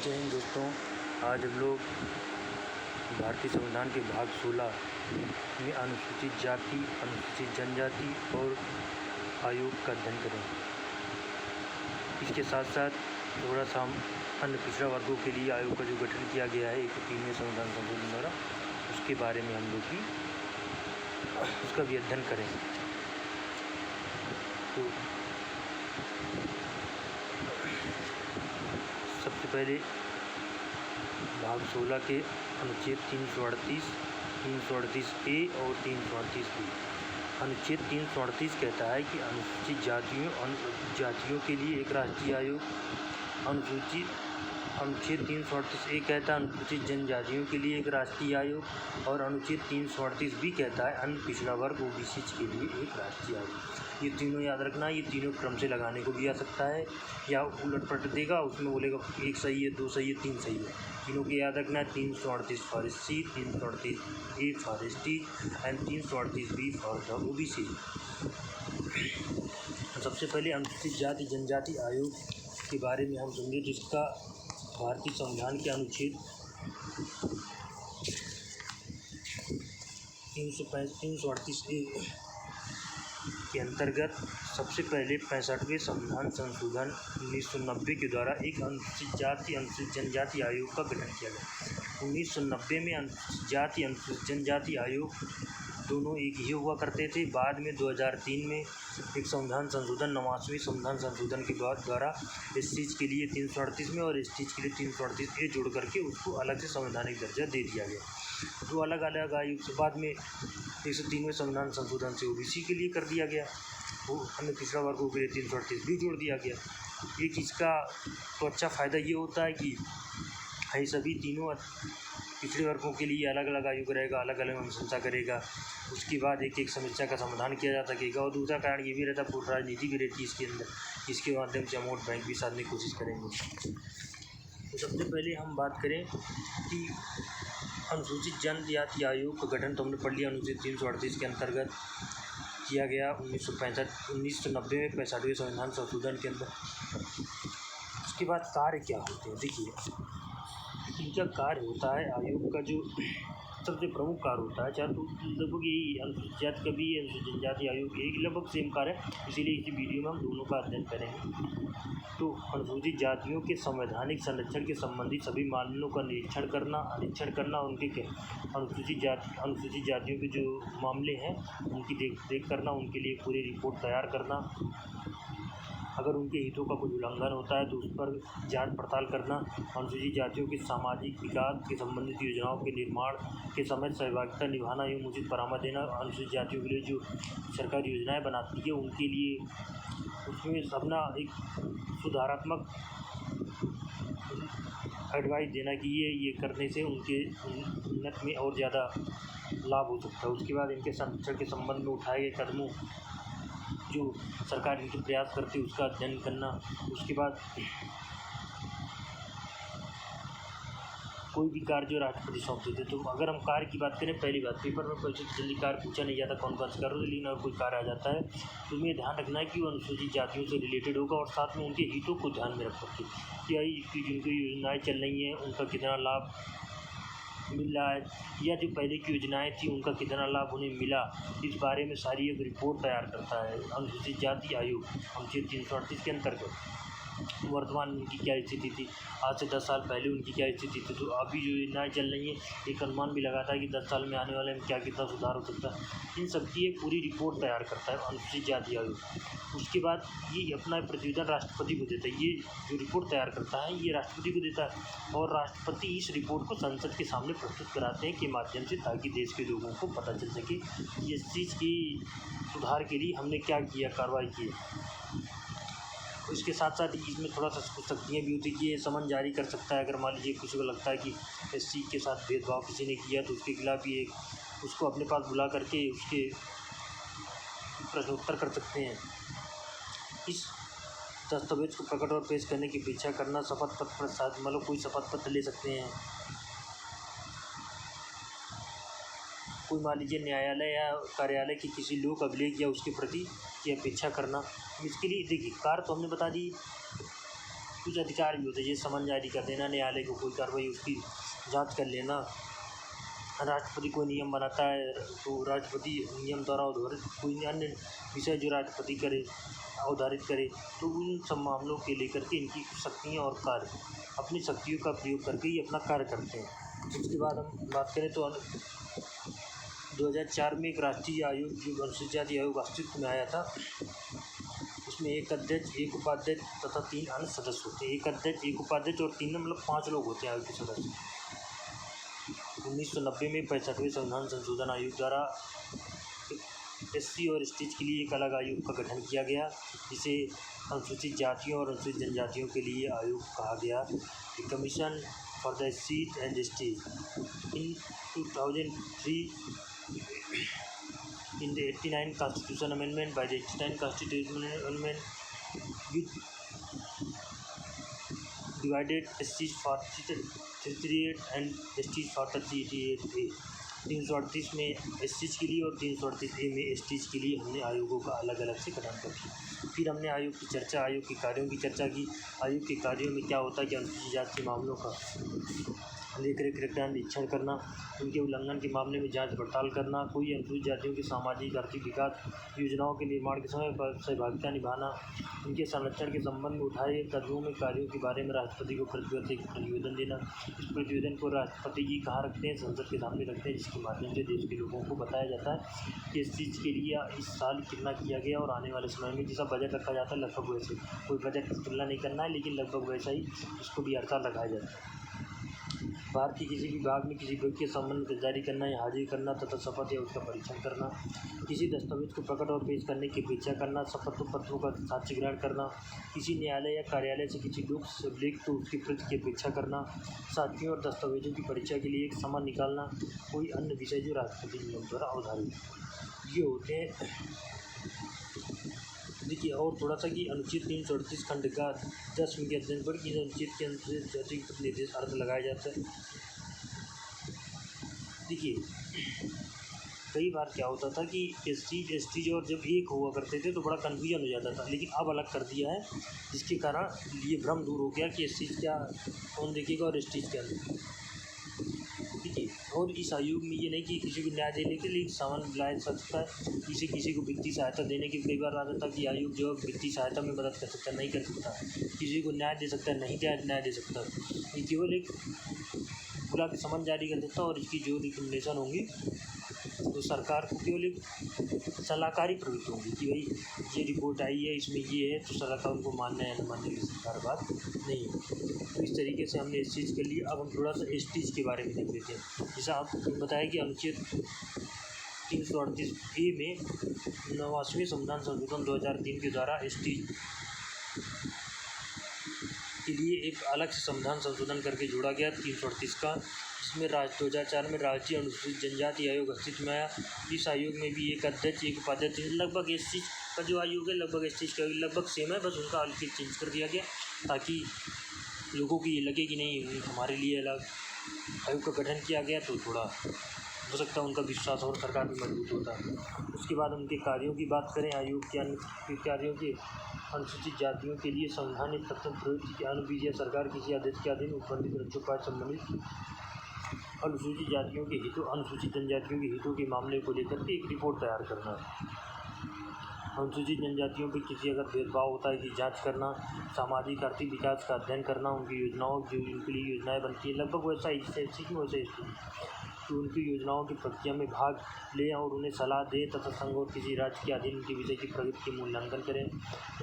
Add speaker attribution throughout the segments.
Speaker 1: जय हिंद दोस्तों। आज हम लोग भारतीय संविधान के भाग 16 में अनुसूचित जाति, अनुसूचित जनजाति और आयोग का अध्ययन करेंगे। इसके साथ साथ थोड़ा सा हम अन्य पिछड़ा वर्गों के लिए आयोग का जो गठन किया गया है 103वें संविधान संशोधन द्वारा, उसके बारे में हम लोग भी उसका भी अध्ययन करेंगे। तो सबसे पहले भाग 16 के अनुच्छेद 338, 338A और 338B। अनुच्छेद 338 कहता है कि अनुसूचित जातियों के लिए एक राष्ट्रीय आयोग। अनुच्छेद 338A कहता है अनुसूचित जनजातियों के लिए एक राष्ट्रीय आयोग, और अनुच्छेद 338B कहता है अन्य पिछड़ा वर्ग OBC के लिए एक राष्ट्रीय आयोग। ये तीनों याद रखना, ये तीनों क्रम से लगाने को भी आ सकता है या उलट पलट देगा, उसमें बोलेगा एक सही है, दो सही है, तीन सही है। तीनों के याद रखना है। 338 for SC, 338A for ST and 338B for the OBC। सबसे पहले अनुसूचित जाति जनजाति आयोग के बारे में हम समझे, जिसका भारतीय संविधान के अनुच्छेद 338A के अंतर्गत सबसे पहले 65वें संविधान संशोधन 1990 के द्वारा एक अनुसूचित जाति अनुसूचित जनजाति आयोग का गठन किया गया। 1990 में अनुसूचित जाति अनुसूचित जनजाति आयोग दोनों एक ही हुआ करते थे। बाद में 2003 में एक संविधान संशोधन 89वें संविधान संशोधन के द्वारा SC के लिए 338 में और ST के लिए 338A जोड़ करके उसको अलग से संवैधानिक दर्जा दे दिया गया। दो अलग अलग आयोग से बाद में 103वें संविधान संशोधन से OBC के लिए कर दिया गया, वो अन्य पिछड़ा वर्गों के लिए 338 भी जोड़ दिया गया। एक इसका तो अच्छा फ़ायदा ये होता है कि सभी तीनों पिछड़े वर्गों के लिए अलग अलग आयोग रहेगा, अलग अलग अनुशंसा करेगा, उसके बाद एक एक समस्या का समाधान किया जा सकेगा। और दूसरा कारण ये भी रहता है, पूर्ण राजनीति भी रहती है इसके अंदर, इसके माध्यम से हम वोट बैंक भी साधने की कोशिश करेंगे। तो सबसे पहले हम बात करें कि अनुसूचित जनजाति आयोग का गठन तो हमने पढ़ लिया, अनुच्छेद 338 के अंतर्गत किया गया 1990 में 65वें संविधान संशोधन के अंदर। उसके बाद कार्य क्या होते हैं, देखिए इनका कार्य होता है, आयोग का जो सबसे प्रमुख कार्य होता है, चाहे तो लगभग यही अनुसूचित जाति का भी अनुसूचित जनजाति आयोग एक लगभग सेम कार्य है, इसीलिए इसी वीडियो में हम दोनों का अध्ययन करेंगे। तो अनुसूचित जातियों के संवैधानिक संरक्षण के संबंधित सभी मामलों का निरीक्षण करना, उनके अनुसूचित जातियों के जो मामले हैं उनकी देख करना, उनके लिए पूरी रिपोर्ट तैयार करना, अगर उनके हितों का कुछ उल्लंघन होता है तो उस पर जांच पड़ताल करना, अनुसूचित जातियों के सामाजिक विकास के संबंधित योजनाओं के निर्माण के समय सहभागिता निभाना एवं उचित परामर्श देना, अनुसूचित जातियों के लिए जो सरकार योजनाएं बनाती है उनके लिए उसमें अपना एक सुधारात्मक एडवाइस देना कि ये करने से उनके उन्नत में और ज़्यादा लाभ हो सकता है। उसके बाद इनके संरक्षण के संबंध में उठाए गए कदमों जो सरकार इनके प्रयास करती है उसका अध्ययन करना। उसके बाद कोई भी कार्य जो राष्ट्रपति सौंप देते, तो अगर हम कार्य की बात करें, पहली बात पेपर में कोई जल्दी कार्य पूछा नहीं जाता कौन कौन से कार्य, लेकिन अगर कोई कार्य आ जाता है तो हमें ध्यान रखना है कि वो अनुसूचित जातियों से रिलेटेड होगा और साथ में उनके हितों को ध्यान में रख सके कि जिनकी योजनाएँ चल रही हैं उनका कितना लाभ मिल रहा है, या जो पहले की योजनाएं थी उनका कितना लाभ उन्हें मिला, इस बारे में सारी एक रिपोर्ट तैयार करता है अनुसूचित जाति आयोग अनुच्छेद 338 के अंतर्गत। वर्तमान में उनकी क्या स्थिति थी, आज से 10 साल पहले उनकी क्या स्थिति थी, तो अभी जो योजनाएं चल रही हैं एक अनुमान भी लगाता है कि 10 साल में आने वाले में क्या कितना सुधार हो सकता है। इन सब की एक पूरी रिपोर्ट तैयार करता है अनुसूचित जाति आयोग। उसके बाद ये अपना प्रतिवेदन राष्ट्रपति को देता है। ये जो रिपोर्ट तैयार करता है ये राष्ट्रपति को देता है और राष्ट्रपति इस रिपोर्ट को संसद के सामने प्रस्तुत कराते हैं के माध्यम से, ताकि देश के लोगों को पता चल सके कि इस चीज़ की सुधार के लिए हमने क्या किया, कार्रवाई की। इसके साथ साथ इसमें थोड़ा सा कुछ शक्तियाँ भी होती है कि ये समन जारी कर सकता है। अगर मान लीजिए किसी को लगता है कि SC के साथ भेदभाव किसी ने किया तो उसके खिलाफ ये उसको अपने पास बुला करके उसके प्रश्नोत्तर कर सकते हैं। इस दस्तावेज को प्रकट और पेश करने की अपेक्षा करना, शपथ पत्र साथ मतलब कोई शपथ पत्र ले सकते हैं। कोई मान लीजिए न्यायालय या कार्यालय के किसी लोक अभिलेख या उसके प्रति की अपेक्षा करना। इसके लिए देखिए कार्य तो हमने बता दी कुछ अधिकार भी होते हैं, जैसे समन जारी कर देना, न्यायालय को कोई कार्रवाई उसकी जांच कर लेना, राष्ट्रपति कोई नियम बनाता है तो राष्ट्रपति नियम द्वारा अवधारित कोई अन्य विषय जो राष्ट्रपति करे अवधारित करे, तो उन सब मामलों के लेकर के इनकी शक्तियाँ और कार्य अपनी शक्तियों का प्रयोग करके ही अपना कार्य करते हैं। उसके बाद हम बात करें तो 2004 में एक राष्ट्रीय आयोग जो अनुसूचित जाति आयोग अस्तित्व में आया था, उसमें एक अध्यक्ष, एक उपाध्यक्ष तथा 3 अन्य सदस्य होते हैं। एक अध्यक्ष, एक उपाध्यक्ष और 3 मतलब 5 लोग होते हैं आयोग के सदस्य। 1990 में 65वें संविधान संशोधन आयोग द्वारा SC और ST के लिए एक अलग आयोग का गठन किया गया, जिसे अनुसूचित जातियों और अनुसूचित जनजातियों के लिए आयोग कहा गया। The commission for the SC and ST in 2003 in the 89 Constitution Amendment by the 89 Constitution Amendment which divided SCs for 38 and STs for 38A। 338 में SCs के लिए और 338A में STs के लिए हमने आयोगों का अलग अलग से गठन कर दिया। फिर हमने आयोग की चर्चा, आयोग के कार्यों की चर्चा की। आयोग के कार्यों में क्या होता है कि अनुसूचित जाति के मामलों का देख रेख रखना, निरीक्षण करना, उनके उल्लंघन के मामले में जांच पड़ताल करना, कोई अनुसूचित जातियों की सामाजिक आर्थिक विकास योजनाओं के निर्माण के समय पर सहभागिता निभाना, उनके संरक्षण के संबंध में उठाए गए कदमों में कार्यों के बारे में राष्ट्रपति को प्रतिवेदन देना। इस प्रतिवेदन को राष्ट्रपति जी कहाँ रखते हैं? संसद के सामने रखते हैं, जिसके माध्यम से देश के लोगों को बताया जाता है कि इस चीज़ के लिए इस साल कितना किया गया और आने वाले समय में जैसा बजट रखा जाता है लगभग वैसे, कोई बजट की तुलना नहीं करना है लेकिन लगभग वैसा ही उसको भी हर साल रखाया जाता है। भारत के किसी भी भाग में किसी व्यक्ति के संबंध में जारी करना या हाजिर करना तथा शपथ या उसका परीक्षण करना, किसी दस्तावेज को प्रकट और पेश करने की अपेक्षा करना, शपथ पत्रों का साक्ष्य ग्रहण करना, किसी न्यायालय या कार्यालय से किसी लोक लेख तो उसकी प्रति की अपेक्षा करना, साक्ष्यों और दस्तावेजों की परीक्षा के लिए एक समय निकालना, कोई अन्य विषय जो राष्ट्रपति नियम द्वारा अवधारित ये होते हैं। देखिए और थोड़ा सा कि अनुच्छेद 338 खंड का 10 के अध्ययन पर इस अनुच्छेद के अनुच्छेद जाति निर्देश अर्थ लगाया जाता है। देखिए कई बार क्या होता था कि ST और जब एक हुआ करते थे तो बड़ा कन्फ्यूजन हो जाता था, लेकिन अब अलग कर दिया है, जिसके कारण ये भ्रम दूर हो गया कि ST क्या कौन देखेगा और ST क्या नहीं। ठीक है, और इस आयोग में ये नहीं कि किसी को न्याय देने के लिए सामान लाया सकता है, किसी को वित्तीय सहायता देने की कई बार आता था कि आयोग जो वित्तीय सहायता में मदद कर सकता है, नहीं कर सकता, किसी को न्याय दे सकता है, नहीं न्याय दे सकता। ये केवल एक बुला के समन जारी कर देता और इसकी जो रिकमेंडेशन होंगी तो सरकार को केवल एक सलाहकारी प्रवृत्ति होगी कि भाई ये रिपोर्ट आई है, इसमें ये है, तो सरकार उनको मानना है न मानने की सरकार बात नहीं है। तो इस तरीके से हमने इस चीज़ के लिए अब हम थोड़ा सा ST के बारे में देख लेते हैं। जैसा आपको बताया कि अनुच्छेद 338A में 89वें संविधान संशोधन 2003 के द्वारा ST के लिए एक अलग से संविधान संशोधन करके जोड़ा गया 338 का, जिसमें 2004 में राष्ट्रीय अनुसूचित जनजाति आयोग अस्तित्व में आया। इस आयोग में भी एक अध्यक्ष, एक उपाध्यक्ष, लगभग ST का जो आयोग है लगभग ST का लगभग सेम है, बस उनका हल्के चेंज कर दिया गया ताकि लोगों को ये लगे कि नहीं हमारे लिए अलग आयोग का गठन किया गया, तो थोड़ा हो सकता है उनका विश्वास और सरकार भी मजबूत होता है। उसके बाद उनके कार्यों की बात करें, आयोग के अन्य कार्यों के अनुसूचित जातियों के लिए संवैधानिक स्वतंत्र प्रवृत्ति के अनुबीज सरकार किसी आदेश के अधीन उत्पन्नित राज्यों पर संबंधित अनुसूचित जातियों के हितों, अनुसूचित जनजातियों के हितों के मामले को लेकर के एक रिपोर्ट तैयार करना। अनुसूचित जनजातियों पर किसी अगर भेदभाव होता है कि जांच करना, सामाजिक आर्थिक विकास का अध्ययन करना, उनकी योजनाओं जो उनके लिए योजनाएं बनती हैं लगभग वैसा ही SC में वैसे कि उनकी योजनाओं की प्रक्रिया में भाग लें और उन्हें सलाह दें तथा संघ और किसी राज्य के अधीन उनके विषय की प्रगति के मूल्यांकन करें,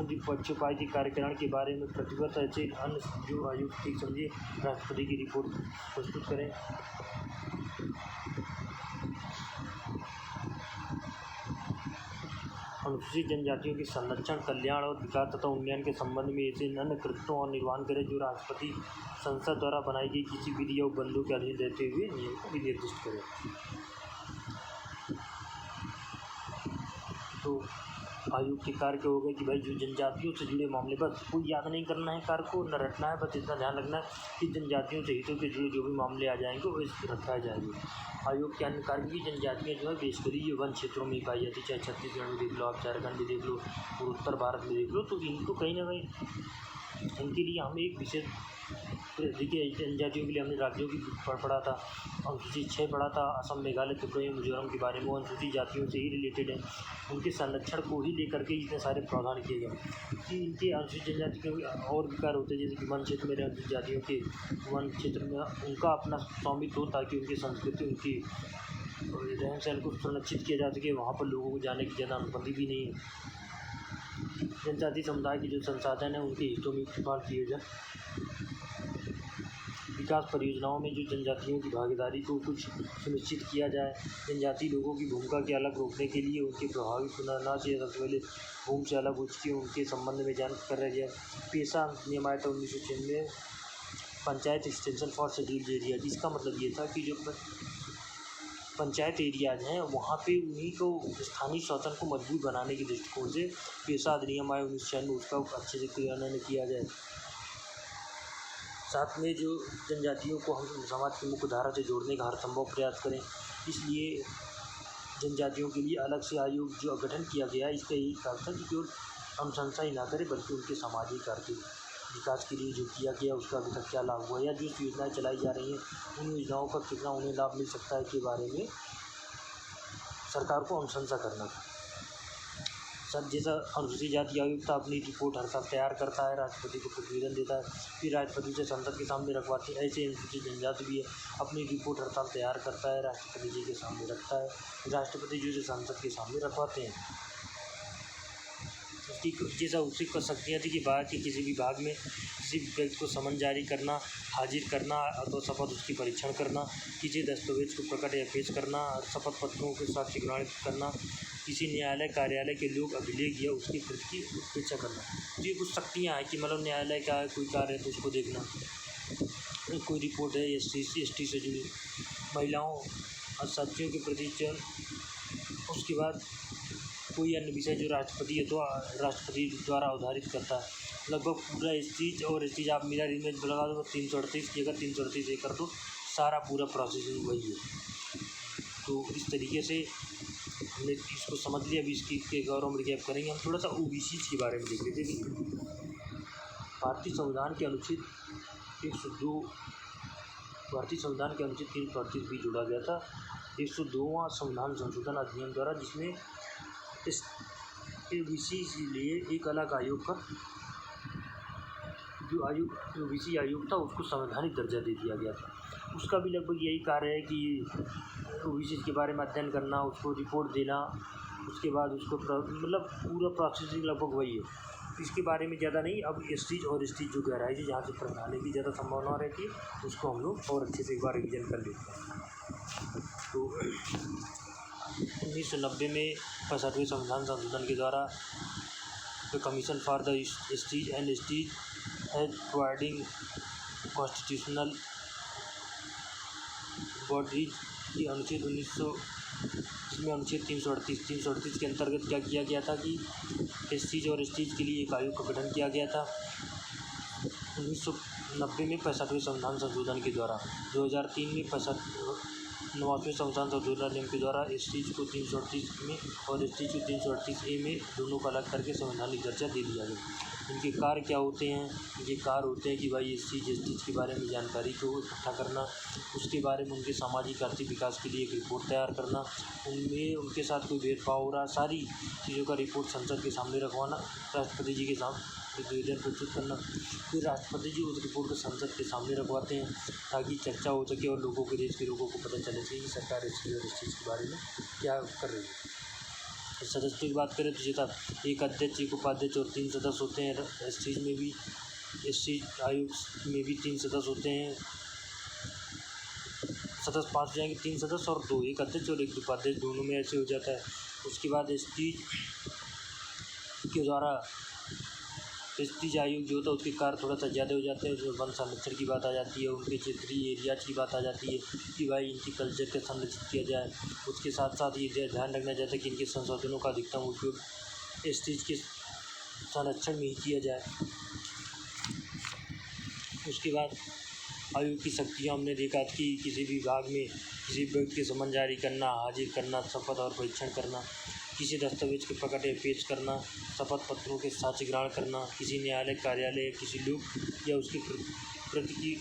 Speaker 1: उनकी पक्षोपाय के कार्यकरण के बारे में प्रतिवर्ष ऐसे अन्य जो आयोग ठीक समझे राष्ट्रपति की रिपोर्ट प्रस्तुत करें। अनुसूचित जनजातियों के संरक्षण, कल्याण और विकास तथा उन्नयन के संबंध में ऐसे अन्य कृत्यों और निर्वहन करें जो राष्ट्रपति संसद द्वारा बनाई गई किसी विधि या बंधु के अधीन रहते हुए नियम को निर्दिष्ट करें। तो आयोग के कार्य हो गए कि भाई जो जनजातियों से जुड़े मामले, बस कोई याद नहीं करना है कार्य को, न रटना है, बस इतना ध्यान रखना है कि जनजातियों से हितों के जुड़े जो भी मामले आ जाएंगे वो इस रखाए जाएंगे। आयोग के अन्य कार्य की जनजातियाँ जो है बेसिकली ये वन क्षेत्रों में पाई जाती, चाहे छत्तीसगढ़ में देख लो, आप झारखंड में देख लो और उत्तर भारत में देख लो, तो इनको कहीं ना कहीं उनके लिए हमें एक विशेष देखिए जनजातियों के लिए हमने राज्यों की पढ़ा था, अनुसूचित 6 पढ़ा था, असम, मेघालय, त्रिपुरा, मिजोरम के बारे में। वो अनुसूचित जातियों से ही रिलेटेड है, उनके संरक्षण को ही लेकर के इतने सारे प्रावधान किए गए कि इनके अनुसूचित जनजाति के और विकार होते हैं, जैसे कि वन क्षेत्र में अनुसूचित जातियों के वन क्षेत्र में उनका अपना स्वामित्व हो, ताकि उनकी संस्कृति, उनकी रहन सहन को सुनिश्चित किया जा सके। वहाँ पर लोगों को जाने की ज़्यादा अनुमति भी नहीं है। जनजातीय समुदाय के जो संसाधन हैं उनके हितों में इस्तेमाल किए जाए। विकास परियोजनाओं में जो जनजातियों की भागीदारी को कुछ सुनिश्चित किया जाए। जनजातीय लोगों की भूमिका के अलग रोकने के लिए उनके प्रभावी पुनर्वास या सबसे पहले भूमि से अलग हो चुके उनके संबंध में जान कर रह जाए। पेशा नियम आया था 1996 panchayat extension for scheduled area. इसका मतलब ये था कि जो पंचायत एरियाज हैं वहाँ पे उन्हीं को स्थानीय शासन को मजबूत बनाने के दृष्टिकोण से पेशा अधिनियम आया 1996 उसका अच्छे से क्रियान्वयन किया जाए। साथ में जो जनजातियों को हम समाज की मुख्य धारा से जोड़ने का हर संभव प्रयास करें। इसलिए जनजातियों के लिए अलग से आयोग जो गठन किया गया, इसका यही कारण था कि केवल अनुशंसा ही ना करें बल्कि उनके सामाजिक आर्थिक विकास के लिए जो किया गया उसका अभी तक क्या लाभ हुआ या जो योजनाएं चलाई जा रही हैं उन योजनाओं का कितना उन्हें लाभ मिल सकता है के बारे में सरकार को अनुशंसा करना। सब जैसा अनुसूचित जाति आयोग था अपनी रिपोर्ट हर साल तैयार करता है, राष्ट्रपति को प्रतिवेदन देता है, फिर राष्ट्रपति से संसद के सामने रखवाते हैं। ऐसे अनुसूचित जनजाति भी है, अपनी रिपोर्ट हर साल तैयार करता है, राष्ट्रपति जी के सामने रखता है, राष्ट्रपति जी से संसद के सामने रखवाते हैं। जैसा उसकी शक्तियाँ थी कि भारत के किसी भी भाग में किसी भी व्यक्ति को समन जारी करना, हाजिर करना अथवा शपथ उसकी परीक्षण करना, किसी दस्तावेज को प्रकट या पेश करना, शपथ पत्रों के साक्ष्य ग्रहण करना, किसी न्यायालय कार्यालय के लोक अभिलेख या उसकी कृति की उपेक्षा करना। ये कुछ शक्तियाँ हैं कि मतलब न्यायालय का है कोई कार्य है तो उसको देखना, कोई रिपोर्ट है ST से जुड़ी महिलाओं और साथियों के प्रति चयन, उसके बाद कोई अन्य विषय जो राष्ट्रपति द्वारा अवधारित करता है। लगभग पूरा ST और ST आप मेरा इमेज लगा दो 338 की, अगर 338 ये कर दो सारा पूरा प्रोसेसिंग वही है। तो इस तरीके से हमने इसको समझ लिया। अभी इसके गौरव रिकैप करेंगे। हम थोड़ा सा OBC के बारे में देख लेते हैं। भारतीय संविधान के अनुच्छेद 102 भारतीय संविधान के अनुच्छेद 338 भी जोड़ा गया था 102वां संविधान संशोधन अधिनियम द्वारा, जिसमें इस OBC के लिए एक अलग आयोग का जो OBC आयोग था उसको संवैधानिक दर्जा दे दिया गया था। उसका भी लगभग यही कार्य है कि OBC के बारे में अध्ययन करना, उसको रिपोर्ट देना, उसके बाद उसको मतलब पूरा प्रोसेसिंग लगभग वही है। इसके बारे में ज़्यादा नहीं। अब ST और ST जो गहराई से जहाँ से प्रश्न आने की ज़्यादा संभावना रहती है उसको हम लोग और अच्छे से एक बार रिविजन कर लेते हैं। तो 1990 में 65वें संविधान संशोधन के द्वारा the commission for the ST and ST as providing constitutional bodies की अनुच्छेद 1900 इसमें अनुच्छेद 338 के अंतर्गत क्या किया गया था कि ST और ST के लिए एक आयोग का गठन किया गया था 1990 में 65वें संविधान संशोधन के द्वारा। 2003 में 89वें संविधान संशोधन अधिनियम के द्वारा ST को 338 में और ST को 338A में दोनों को अलग करके संवैधानिक दर्जा दे दिया गया। इनके कार्य क्या होते हैं? ये कार्य होते हैं कि भाई ST के बारे में जानकारी को इकट्ठा करना, उसके बारे में उनके सामाजिक आर्थिक विकास के लिए एक रिपोर्ट तैयार करना, उनमें उनके साथ कोई भेदभाव हो रहा, सारी चीज़ों का रिपोर्ट संसद के सामने रखवाना, राष्ट्रपति जी के सामने प्रतिवेदन प्रस्तुत करना, फिर राष्ट्रपति जी उस रिपोर्ट को संसद के सामने रखवाते हैं ताकि चर्चा हो सके और लोगों के देश के लोगों को पता चले कि सरकार ST और ST के बारे में क्या कर रही है। सदस्यों की बात करें तो जैसा एक अध्यक्ष, एक उपाध्यक्ष और 3 सदस्य होते हैं। ST में भी ST आयोग में भी 3 सदस्य होते हैं। सदस्य 5 हो जाएंगे, 3 सदस्य और 2, एक अध्यक्ष और एक उपाध्यक्ष, दोनों में ऐसे हो जाता है। उसके बाद ST के द्वारा ST आयोग जो होता है उसके कार्य थोड़ा सा ज़्यादा हो जाते हैं। उसमें वन संरक्षण की बात आ जाती है, उनके क्षेत्रीय एरियाज की बात आ जाती है कि भाई इनकी कल्चर का संरक्षित किया जाए। उसके साथ साथ ये ध्यान रखना चाहता है कि इनके संसाधनों का अधिकतम उपयोग ST के संरक्षण में ही किया जाए। उसके बाद आयोग की शक्तियाँ हमने देखा कि किसी भी विभाग में किसी व्यक्ति के समन जारी करना, हाजिर करना, शपथ और परीक्षण करना, किसी दस्तावेज के प्रकट या पेश करना, शपथ पत्रों के साक्ष्य ग्रहण करना, किसी न्यायालय कार्यालय किसी लोग या उसकी प्रति की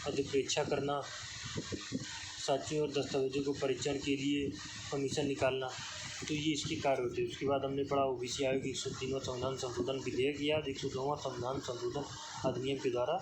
Speaker 1: अधिपेक्षा करना, साक्ष्यों और दस्तावेजों को परीक्षण के लिए कमीशन निकालना। तो ये इसके कार्य होते हैं। उसके बाद हमने पढ़ा ओबीसी आयोग 103वां संविधान संशोधन विधेयक या 102वां संविधान संशोधन अधिनियम के द्वारा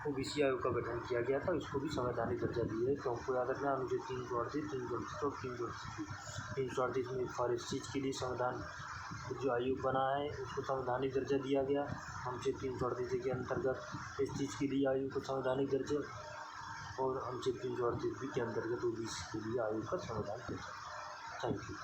Speaker 1: ओबीसी आयोग का गठन किया गया था। इसको भी संवैधानिक दर्जा दिया है। तो हमको याद रखना अनुच्छेद 338, 338 और 338 में फॉर इस चीज़ के लिए संविधान जो आयोग बना है उसको संवैधानिक दर्जा दिया गया। अनुच्छेद 338 के अंतर्गत इस चीज़ के लिए आयोग को संवैधानिक दर्जा और अनुच्छेद 338 के अंतर्गत ओबीसी के लिए आयोग का संविधान दर्जा। Thank you.